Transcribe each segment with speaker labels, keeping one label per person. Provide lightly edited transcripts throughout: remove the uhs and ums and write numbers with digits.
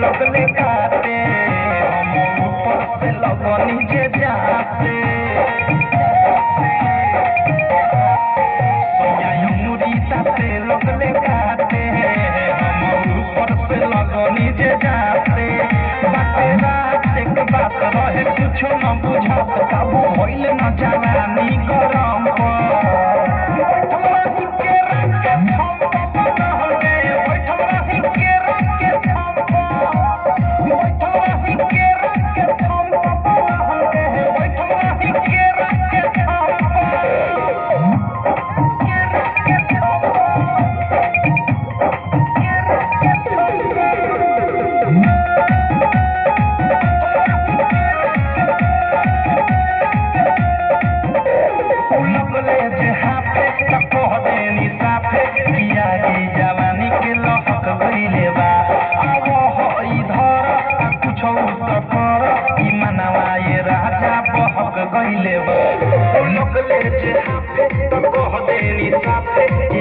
Speaker 1: लगले काटे हम ऊपर से लगनी जे जाते सोया मुरी ताते लगले काटे हम ऊपर से लगनी जे जाते बाते रात एक बात रहे कुछो न बुझत काबू होइल न जवानी गरम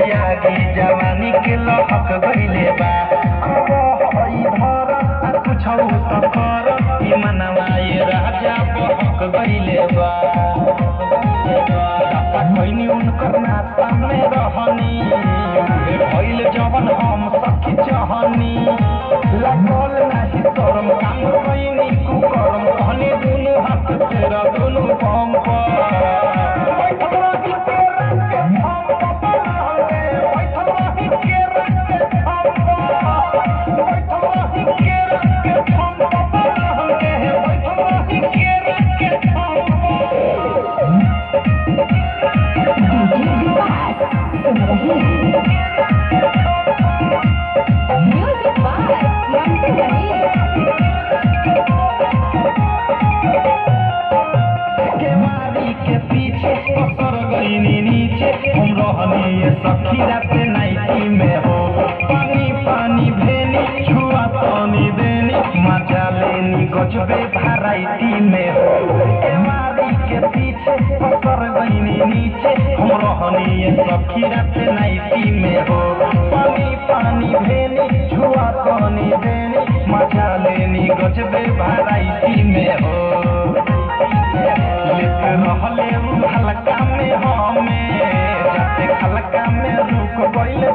Speaker 1: जवानी के लहक गइले बा इधर कुछ तो कर ई मनवा ये राजा बहक गइले बा कोइनी उनकर नाता में रहनी भइल जवन हम सखी चाहनी लगल नाही शरम काम कोइनी कुकरम कहनी दुनु हाथ तेरा दुनु बम सखी रात नाइटी में हो पानी पानी भेनी छुआ पानी देनी मजा लेनी गजबे वैरायटी में हो एमारी के पीछे पसर गईनी नीचे हम रहनी ये सखी रात नाइटी में हो पानी पानी भेनी छुआ पानी देनी मजा लेनी गजबे वैरायटी में हो लेते रहले हल्का में हमें जाते हल्का में रुक गइले